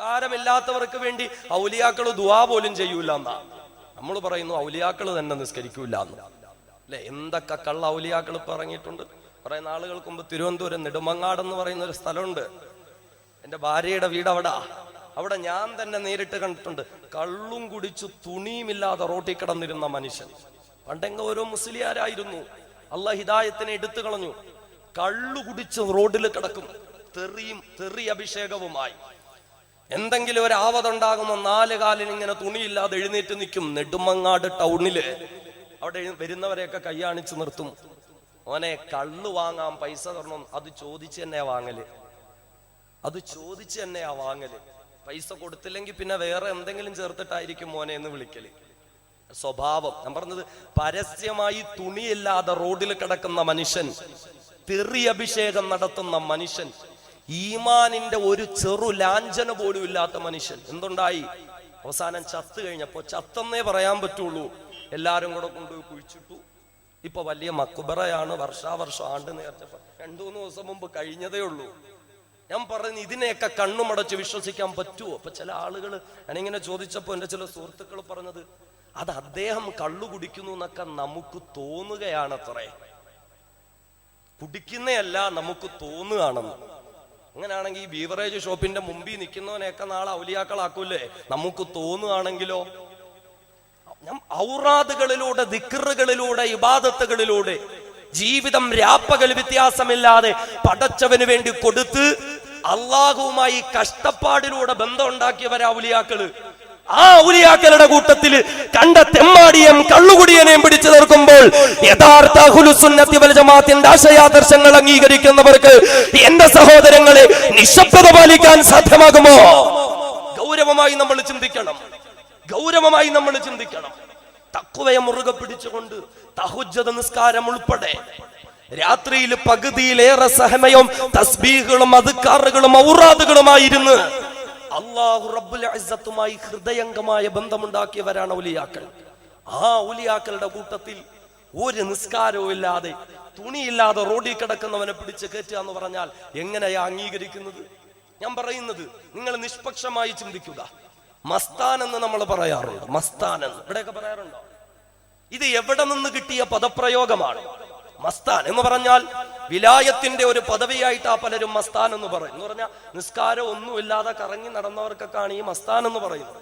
നിസ്കാരമില്ലാത്തവർക്ക് വേണ്ടി ഔലിയാക്കൾ ദുആ പോലും ചെയ്യൂല എന്നാ നമ്മൾ പറയുന്നു. ഔലിയാക്കൾ തന്നെ നിസ്കരിക്കൂല എന്ന് അല്ലെ? എന്തൊക്കെ കള്ള ഔലിയാക്കൾ പറഞ്ഞിട്ടുണ്ട്. കുറെ നാളുകൾക്ക് മുമ്പ് തിരുവനന്തപുരം നെടുമങ്ങാട് എന്ന് പറയുന്ന ഒരു സ്ഥലമുണ്ട്. എന്റെ ഭാര്യയുടെ വീട് അവിടെ ഞാൻ തന്നെ നേരിട്ട് കണ്ടിട്ടുണ്ട്. കള്ളും കുടിച്ചു തുണിയുമില്ലാതെ റോട്ടിൽ കിടന്നിരുന്ന മനുഷ്യൻ. പണ്ടെങ്കിൽ ഓരോ മുസ്ലിയാരായിരുന്നു. അള്ളാഹ് ഹിദായത്തിനെ എടുത്തു കളഞ്ഞു. കള്ളു കുടിച്ച് റോഡിൽ കിടക്കും, തെറി അഭിഷേകവുമായി. എന്തെങ്കിലും ഒരു ആവതുണ്ടാകുമ്പോൾ 4 കാലിന് ഇങ്ങനെ തുണിയില്ലാതെ എഴുന്നേറ്റ് നിൽക്കും. നെടുമങ്ങാട് ടൗണില് അവിടെ വരുന്നവരെയൊക്കെ കൈയാണിച്ച് നിർത്തും. ഓനെ കള്ളു വാങ്ങാൻ പൈസ തരണം, അത് ചോദിച്ച് തന്നെയാ വാങ്ങല്. പൈസ കൊടുത്തില്ലെങ്കിൽ പിന്നെ വേറെ എന്തെങ്കിലും ചേർത്തിട്ടായിരിക്കും മോനെ എന്ന് വിളിക്കല്. സ്വഭാവം ഞാൻ പറഞ്ഞത്, പരസ്യമായി തുണിയില്ലാതെ റോഡിൽ കിടക്കുന്ന മനുഷ്യൻ, തെറി അഭിഷേകം നടത്തുന്ന മനുഷ്യൻ, ഈമാനിന്റെ ഒരു ചെറു ലാഞ്ചന പോലും ഇല്ലാത്ത മനുഷ്യൻ. എന്തുണ്ടായി? അവസാനം ചത്തു കഴിഞ്ഞപ്പോ ചത്തെന്നേ പറയാൻ പറ്റുള്ളൂ. എല്ലാരും കൂടെ കൊണ്ടുപോയി കുഴിച്ചിട്ടു. ഇപ്പൊ വലിയ മക്ബറയാണ്. വർഷാവർഷം ആണ്ട് നേർച്ചപ്പോ 2-3 ദിവസം മുമ്പ് കഴിഞ്ഞതേ ഉള്ളൂ. ഞാൻ പറഞ്ഞു, ഇതിനെയൊക്കെ കണ്ണുമടച്ച് വിശ്വസിക്കാൻ പറ്റുമോ? അപ്പൊ ചില ആളുകൾ ഞാനിങ്ങനെ ചോദിച്ചപ്പോ എന്റെ ചില സുഹൃത്തുക്കൾ പറഞ്ഞത്, അത് അദ്ദേഹം കള്ളു കുടിക്കുന്നു എന്നൊക്കെ നമുക്ക് തോന്നുകയാണത്രേ, കുടിക്കുന്നതല്ല നമുക്ക് തോന്നുകയാണെന്ന്. അങ്ങനെയാണെങ്കിൽ ഈ ബീവറേജ് ഷോപ്പിന്റെ മുമ്പിൽ നിൽക്കുന്നവനെയൊക്കെ നാളെ ഔലിയാക്കളാക്കൂലേ? നമുക്ക് തോന്നുകയാണെങ്കിലോ? ഔറാദുകളിലൂടെ, ദിക്റുകളിലൂടെ, ഇബാദത്തുകളിലൂടെ ജീവിതം രാപ്പകൽ വ്യത്യാസമില്ലാതെ പടച്ചവന് വേണ്ടി കൊടുത്ത് അള്ളാഹുവുമായി കഷ്ടപ്പാടിലൂടെ ബന്ധം ഉണ്ടാക്കിയവരാ ഔലിയാക്കള്. ആ ഔലിയാക്കളുടെ കൂട്ടത്തിൽ കണ്ട തെമ്മാടിയും കള്ളുകുടിയനെയും പിടിച്ചു നിർത്തുമ്പോൾ യഥാർത്ഥ അഹ്ലുസുന്നത്തി വൽ ജമാഅത്തിന്റെ ആശയാദർശങ്ങൾ അംഗീകരിക്കുന്നവർക്ക് എന്റെ സഹോദരങ്ങളെ നിശബ്ദത പാലിക്കാൻ സാധ്യമാകുമോ? ഗൗരവമായി നമ്മൾ ചിന്തിക്കണം. തഖ്വയെ മുറുകെ പിടിച്ചുകൊണ്ട് തഹജ്ജുദ് നിസ്കാരം ഉൾപ്പെടെ രാത്രിയിൽ പകുതിയിലേറെ സമയം തസ്ബീഹുകളും അദ്കാറുകളും ഔറാദുകളുമായിരുന്നു അല്ലാഹു റബ്ബുൽ ഇസ്സത്തുമായി ഹൃദയംഗമായ ബന്ധമുണ്ടാക്കിയവരാണ് ഔലിയാക്കൾ. ആ ഔലിയാക്കളുടെ കൂട്ടത്തിൽ ഒരു നിസ്കാരവും ഇല്ലാതെ തുണിയില്ലാതെ റോഡിൽ കിടക്കുന്നവനെ പിടിച്ച് കയറ്റുക എന്ന് പറഞ്ഞാൽ എങ്ങനെയാ അംഗീകരിക്കുന്നത്? ഞാൻ പറയുന്നത്, നിങ്ങൾ നിഷ്പക്ഷമായി ചിന്തിക്കുക. മസ്താൻ എന്ന് നമ്മൾ പറയാറുണ്ട്. മസ്താൻ എന്ന് ഇവിടെയൊക്കെ പറയാറുണ്ടോ? ഇത് എവിടെ നിന്ന് കിട്ടിയ പദപ്രയോഗമാണ്? മസ്താൻ എന്ന് പറഞ്ഞാൽ വിലായത്തിന്റെ ഒരു പദവിയായിട്ടാ പലരും മസ്താൻ എന്ന് പറയും. എന്ന് പറഞ്ഞാൽ നിസ്കാരം ഒന്നുമില്ലാതെ കറങ്ങി നടന്നവർക്കൊക്കെയാണ് ഈ മസ്താൻ എന്ന് പറയുന്നത്.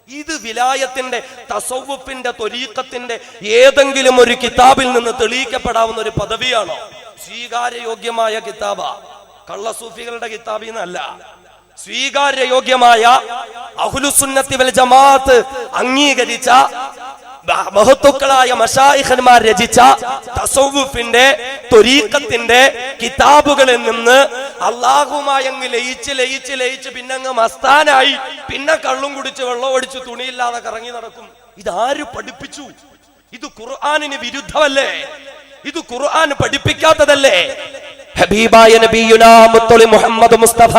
ഇത് വിലായത്തിന്റെ, തസവ്വുഫിന്റെ, ത്വരീഖത്തിന്റെ ഏതെങ്കിലും ഒരു കിതാബിൽ നിന്ന് തെളിയിക്കപ്പെടാവുന്ന ഒരു പദവിയാണോ? സ്വീകാര്യയോഗ്യമായ കിതാബാ, കള്ളസൂഫികളുടെ കിതാബിന്നല്ല. സ്വീകാര്യയോഗ്യമായ അഹ്ലുസുന്നത്തി വൽ ജമാഅത്ത് അംഗീകരിച്ച മഹത്തുക്കളായ മശായിഖന്മാർ രചിച്ച തസവ്വുഫിന്റെ, ത്വരീഖത്തിന്റെ കിതാബുകളിൽ നിന്ന് അല്ലാഹുമായി അങ്ങ് ലയിച്ച് പിന്നങ്ങ് മസ്താനായി, പിന്നെ കള്ളും കുടിച്ച് വെള്ളം ഒടിച്ച് തുണിയില്ലാതെ കറങ്ങി നടക്കും. ഇതാര് പഠിപ്പിച്ചു? ഇത് ഖുർആനിന് വിരുദ്ധമല്ലേ? ഇത് ഖുർആൻ പഠിപ്പിക്കാത്തതല്ലേ? ഹബീബായ നബിയുനാ മുത്തളി മുഹമ്മദ് മുസ്തഫ,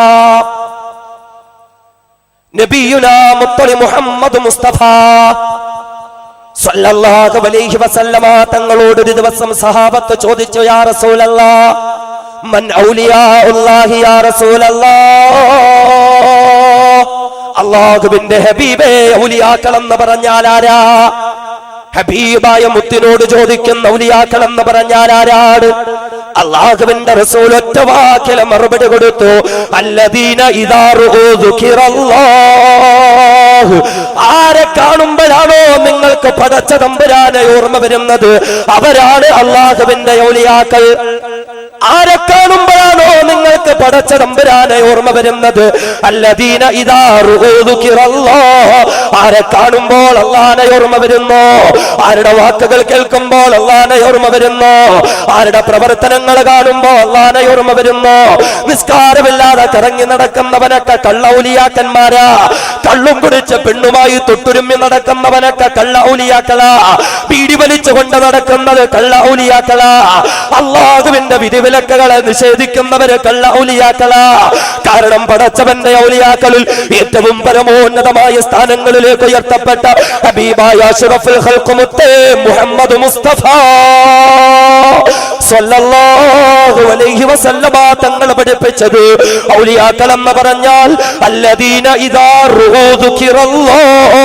നബിയുനാ മുത്തളി മുഹമ്മദ് മുസ്തഫ സല്ലല്ലാഹു അലൈഹി വസല്ലമ തങ്ങളോട് ഒരു ദിവസം സഹാബത്ത് ചോദിച്ചു, യാ റസൂലല്ലാഹ്, മൻ ഔലിയാഉല്ലാഹി യാ റസൂലല്ലാഹ്, അല്ലാഹുവിന്റെ ഹബീബേ, ഔലിയാക്കൾ എന്ന് പറഞ്ഞാൽ ആരാ? ഹബീബായ മുത്തിനോട് ചോദിക്കുന്ന ഔലിയാക്കൾ എന്ന് പറഞ്ഞാൽ ആരാണ്? അല്ലാഹുവിന്റെ റസൂൽ ഒറ്റ വാക്കിൽ മറുപടി കൊടുത്തു, അല്ലദീന ഇദാ റഊ ദുകിറല്ലാഹ്, ആരെ കാണുമ്പോഴാണോ നിങ്ങൾക്ക് പടച്ച തമ്പുരാനെ ഓർമ്മ വരുന്നത് അവരാണ് അല്ലാഹുവിന്റെ ഔലിയാക്കൾ. ആരെ കാണുമ്പോഴാണോ നിങ്ങൾക്ക് പടച്ച തമ്പുരാനെ ഓർമ്മ വരുന്നത്? അല്ലദീന ഇദാ റഊ ദുകിറല്ലാഹ്, ആരെ കാണുമ്പോൾ അല്ലാഹുവിനെ ഓർമ്മ വരുന്നു, ആരുടെ വാക്കുകൾ കേൾക്കുമ്പോൾ അല്ലാഹുവിനെ ഓർമ്മ വരുന്നു, ആരുടെ പ്രവർത്തനങ്ങൾ കാണുമ്പോൾ അല്ലാഹുവിനെ ഓർമ്മ വരുന്നു. നിസ്കാരമില്ലാതെ കറങ്ങി നടക്കുന്നവനൊക്കെ കള്ള ഔലിയാക്കന്മാരാ. കള്ളും കുടിച്ച് പെണ്ണുമായി തൊട്ടുരുമ്മി നടക്കുന്നവനൊക്കെ കള്ള ഔലിയാക്കളാ. പീടി വലിച്ചുകൊണ്ട് നടക്കുന്നത് കള്ള ഔലിയാക്കളാ. അല്ലാഹുവിന്റെ വിധിവിലക്കുകളെ നിഷേധിക്കുന്നവര് കള്ള ഔലിയാക്കളാ. കാരണം പടച്ചവന്റെ ഔലിയാക്കളിൽ ഏറ്റവും പരമോന്നതമായ സ്ഥാനങ്ങളിലേക്ക് ഉയർത്തപ്പെട്ട ഹബീബായ അഷ്റഫുൽ ഖൽഖ് മുത്തേ മുഹമ്മദ് മുസ്തഫ സ്വല്ലല്ലാഹു അലൈഹി വസല്ലമ തങ്ങൾ പഠിപ്പിച്ചത് ഔലിയാക്കൾ എന്ന് പറഞ്ഞാൽ അല്ലദീന ഇദാ റുദിറല്ലാഹ്,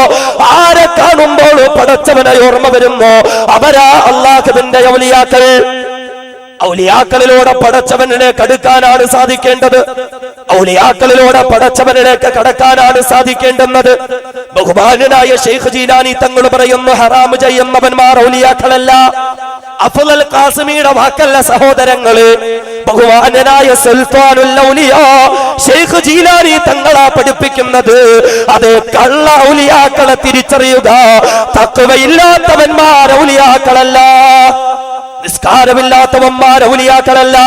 ആരെ കാണുമ്പോൾ പടച്ചവനെ ഓർമ്മ വരുന്നു അവരാ അല്ലാഹുവിന്റെ ഔലിയാക്കൾ. ഔലിയാക്കളിലൂടെ പടച്ചവനിലേക്ക് അടുക്കാനാണ് സാധിക്കേണ്ടത്. ഔലിയാക്കളിലൂടെ പടച്ചവനിലേക്ക് കടക്കാനാണ് സാധിക്കേണ്ടുന്നത്. ബഹുമാനനായ ശൈഖ് ജീലാനി തങ്ങൾ പറയുന്നു, ഹറാം ചെയ്യുന്നവന്മാർ ഔലിയാക്കളല്ല. അഫ്ളൽ ഖാസിമിയുടെ വാക്കല്ല സഹോദരങ്ങള്. ബഹുമാനനായ സുൽത്താനുൽ ഔലിയാ ശൈഖ് ജീലാനി തങ്ങളാ പഠിപ്പിക്കുന്നത്. അത് കള്ള ഔലിയാക്കളെ തിരിച്ചറിയുക. തഖ്വയില്ലാത്തവന്മാർ ഔലിയാക്കളല്ല. നിസ്കാരമില്ലാത്തവന്മാർ ഔലിയാക്കളല്ല.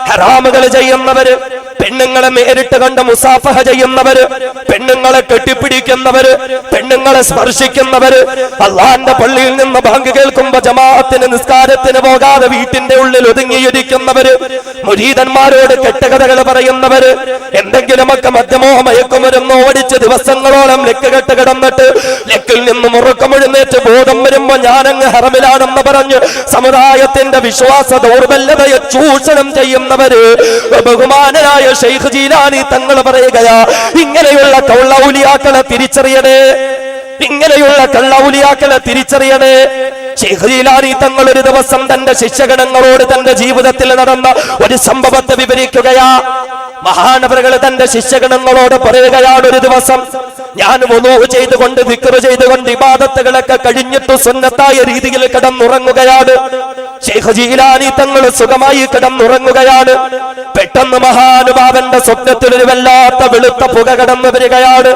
ഹറാമുകൾ ചെയ്യുന്നവര്, പെണ്ണുങ്ങളെ നേരിട്ട് കണ്ട് മുസാഫഹ ചെയ്യുന്നവര്, പെണ്ണുങ്ങളെ കെട്ടിപ്പിടിക്കുന്നവര്, പെണ്ണുങ്ങളെ സ്പർശിക്കുന്നവര്, അള്ളാന്റെ പള്ളിയിൽ നിന്ന് ബാങ്ക് കേൾക്കുമ്പോ ജമാഅത്തിന് നിസ്കാരത്തിന് പോകാതെ വീട്ടിന്റെ ഉള്ളിൽ ഒതുങ്ങിയിരിക്കുന്നവര്, മുരീദന്മാരോട് കെട്ടുകഥകൾ പറയുന്നവര്, എന്തെങ്കിലുമൊക്കെ മദ്യമോ മയക്കുമരുന്നോ ഓടിച്ച് ദിവസങ്ങളോളം ലെക്ക് കെട്ട് കിടന്നിട്ട് ലെക്കിൽ നിന്ന് മുറുക്കമെഴുന്നേറ്റ് ബോധം വരുമ്പോ ഞാനങ്ങ് ഹറമിലാണെന്ന് പറഞ്ഞ് സമുദായത്തിന്റെ വിശ്വാസ ദൗർബല്യതയെ ചൂഷണം ചെയ്യുന്നവര്. ബഹുമാനനായ ശൈഖ് ജീലാനി തങ്ങൾ പറയുകയാ, ഇങ്ങനെയുള്ള കള്ളൗലിയാക്കളെ തിരിച്ചറിയണേ, ഇങ്ങനെയുള്ള കള്ളൗലിയാക്കളെ തിരിച്ചറിയണേ. ശൈഖ് ജീലാനി തങ്ങൾ ഒരു ദിവസം തന്റെ ശിഷ്യഗണങ്ങളോട് തന്റെ ജീവിതത്തിൽ നടന്ന ഒരു സംഭവത്തെ വിവരിക്കുകയാ. മഹാനവറുകൾ തന്റെ ശിഷ്യഗണങ്ങളോട് പറയുകയാണ്, ഒരു ദിവസം ഞാൻ വുളൂ ചെയ്തുകൊണ്ട് ദിക്ർ ചെയ്തുകൊണ്ട് ഇബാദത്തുകളൊക്കെ കഴിഞ്ഞിട്ട് സുന്നത്തായ രീതിയിൽ കിടന്നുറങ്ങുകയാണ്. ശൈഖ് ജീലാനി തങ്ങൾ സുഖമായി കിടന്നുറങ്ങുകയാണ്. പെട്ടെന്ന് മഹാനുഭാവന്റെ സ്വപ്നത്തിൽ ഒരു വല്ലാത്ത വെളുത്ത പുക കടന്നു വരികയാണ്.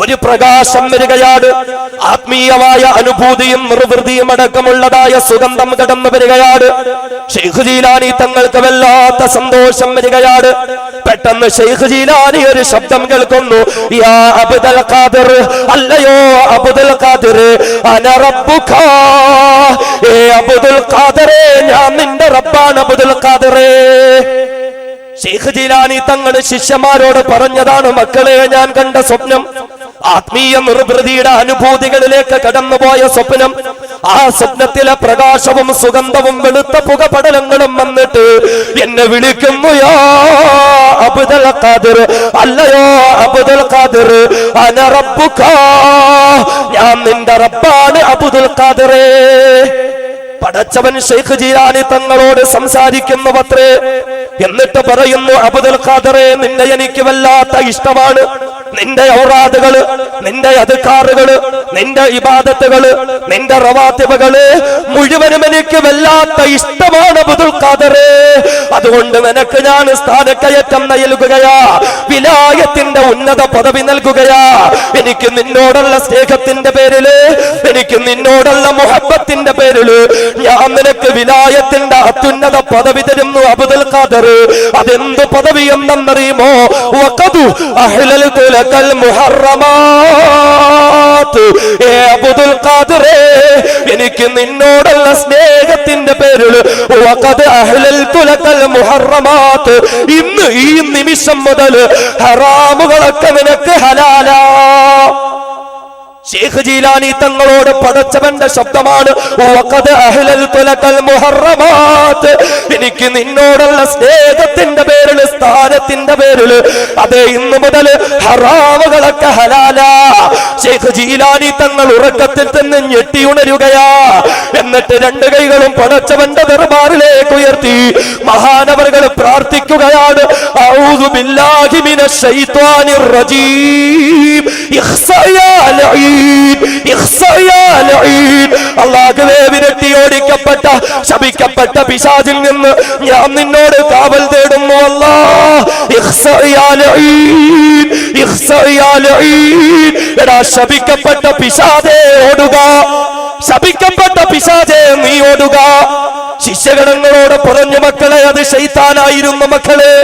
ഒരു പ്രകാശം വരികയാണ്. ആത്മീയമായ അനുഭൂതിയും നിർവൃതിയും അടക്കമുള്ളതായ സുഗന്ധം കടന്നു വരികയാണ്. ശൈഖ് ജീലാനി തങ്ങൾക്ക് വല്ലാത്ത സന്തോഷം വരികയാണ്. പെട്ടെന്ന് ശൈഖ് ജീലാനി ഒരു ശബ്ദം കേൾക്കുന്നു, യാ അബ്ദുൽ ഖാദിർ, അല്ലയോ അബ്ദുൽ ഖാദിർ, അന റബ്ബുക, ഏ അബ്ദുൽ ഖാദിറേ, ഞാൻ നിന്റെ റബ്ബാണ് അബ്ദുൽ ഖാദിറേ. ശൈഖ് ജീലാനി തങ്ങൾ ശിഷ്യന്മാരോട് പറഞ്ഞതാണ്, മക്കളെ, ഞാൻ കണ്ട സ്വപ്നം ആത്മീയ നിർവൃതിയുടെ അനുഭൂതികളിലേക്ക് കടന്നുപോയ സ്വപ്നം. ആ സ്വപ്നത്തിലെ പ്രകാശവും സുഗന്ധവും വെളുത്ത പുകപടലങ്ങളും വന്നിട്ട് എന്നെ വിളിക്കുന്നു, യാ അബ്ദുൽ ഖാദിർ, അല്ലയോ അബ്ദുൽ ഖാദിർ, അന റബ്ബുക, ഞാൻ നിന്റെ റബ്ബാണ് അബ്ദുൽ ഖാദിറേ. പടച്ചവൻ ശൈഖ് ജീലാനി തങ്ങളോട് സംസാരിക്കുന്നു അത്രേ. എന്നിട്ട് പറയുന്നു, അബ്ദുൽ ഖാദിറേ, നിന്നെ എനിക്ക് വല്ലാത്ത ഇഷ്ടമാണ്. നിന്റെ ഔറാദുകള്, നിന്റെ അദ്കാറുകള്, നിന്റെ ഇബാദത്തുകള്, നിന്റെ റവാത്തിബുകള് മുഴുവനും എനിക്ക് വല്ലാത്ത ഇഷ്ടമാണ് അബ്ദുൽ ഖാദിറേ. അതുകൊണ്ട് നിനക്ക് ഞാൻ സ്ഥാനക്കയറ്റം നൽകുകയാ, വിലായത്തിന്റെ ഉന്നത പദവി നൽകുകയാ. എനിക്ക് നിന്നോടുള്ള സ്നേഹത്തിന്റെ പേരില്, എനിക്ക് നിന്നോടുള്ള മുഹബ്ബത്തിന്റെ പേരില് ഞാൻ നിനക്ക് വിലായത്തിന്റെ അത്യുന്നത പദവി തരുന്നു അബ്ദുൽ ഖാദിർ. അതെന്ത് പദവി എന്തെന്നറിയുമോ? വഖദു അഹ്ലൽതു ലകൽ മുഹറമാത്. ഏ അബ്ദുൽ ഖാദിറേ, എനിക്ക് നിന്നോടുള്ള സ്നേഹത്തിന്റെ പേരിൽ വഖദ് അഹ്ലൽതു ലകൽ മുഹറമാത്, ഇന്ന് ഈ നിമിഷം മുതൽ ഹറാമുകളൊക്കെ നിനക്ക് ഹലാലാ. ശൈഖ് ജീലാനി തങ്ങളോട് പടച്ചവന്റെ ശബ്ദമാണ്, വഖദ് അഹ്ലൽതു ലകൽ മുഹറമാത്, എനിക്ക് നിന്നോടുള്ള സ്നേഹത്തിന്റെ പേരിൽ, സ്ഥാനത്തിന്റെ പേരിൽ, അതെ ഇന്നു മുതൽ ഹറാമുകളൊക്കെ ഹലാലാ. ശൈഖ് ജീലാനി തങ്ങൾ ഉറക്കത്തിൽ തന്നെ ഞെട്ടിയുണരുകയാ. എന്നിട്ട് രണ്ട് കൈകളും പടച്ചവന്റെ ദർബാറിലേക്ക് ഉയർത്തി മഹാനവറുകൾ പ്രാർത്ഥിക്കുകയാണ്, അഊദു ബില്ലാഹി മിനശ് ശൈത്വാനിർ റജീം, ഇഖ്സയാ ലഈൻ, ഇഖ്സയാ ലഈൻ. അല്ലാഹുവേ, വിരട്ടിയോടിക്കപ്പെട്ട ശപിക്കപ്പെട്ട പിശാചിൽ നിന്ന് ഞാൻ നിന്നോട് കാവൽ തേടുന്നു അല്ലാഹ്. ഇഖ്സയാ ലഈൻ, ഇഖ്സയാ ലഈൻ. എടാ ശപിക്കപ്പെട്ട പിശാചേ ഓടുക, ശപിക്കപ്പെട്ട പിശാചേ നീ ഓടുക. ശിഷ്യഗണങ്ങളോട് പറഞ്ഞു, മക്കളെ, അത് ശൈത്താനായിരുന്നു മക്കളെ.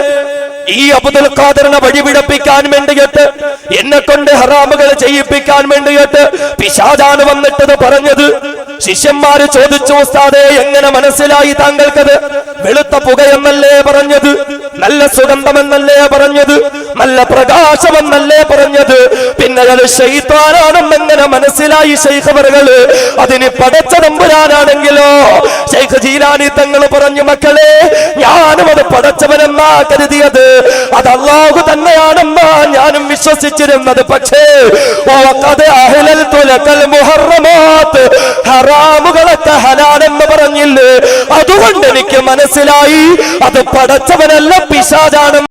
ഈ അബ്ദുൽ ഖാദിറിനെ വഴിപിഴപ്പിക്കാൻ വേണ്ടിയിട്ട്, എന്നെ കൊണ്ട് ഹറാമുകൾ ചെയ്യിപ്പിക്കാൻ വേണ്ടിയിട്ട് പിശാചാണ് വന്നിട്ടത് പറഞ്ഞത്. ശിഷ്യന്മാര് ചോദിച്ചു, ഉസ്താദേ എങ്ങനെ മനസ്സിലായി താങ്കൾക്കത്? വെളുത്ത പുകയെന്നല്ലേ പറഞ്ഞത്? നല്ല സുഗന്ധമെന്നല്ലേ പറഞ്ഞത്? നല്ല പ്രകാശമെന്നല്ലേ പറഞ്ഞത്? പിന്നെ അത് ശൈത്താനാണെന്നെങ്ങനെ മനസ്സിലായി ശൈഖ് അവറുകള്? അതിന് പടച്ച തമ്പുരാനാണെങ്കിലോ? ശൈഖ് ജീലാനി തങ്ങൾ പറഞ്ഞു, മക്കളെ ഞാനും അത് പടച്ചവനെന്നാ കരുതിയത്, അത് അല്ലാഹു തന്നെയാണെന്നാ ഞാനും വിശ്വസിച്ചിരുന്നത്. പക്ഷേ ഹറാമുകളൊക്കെ ഹലാലെന്ന് പറഞ്ഞില്ലേ, അതുകൊണ്ട് എനിക്ക് മനസ്സിലായി അത് പടച്ചവനല്ല പിശാചാണ്.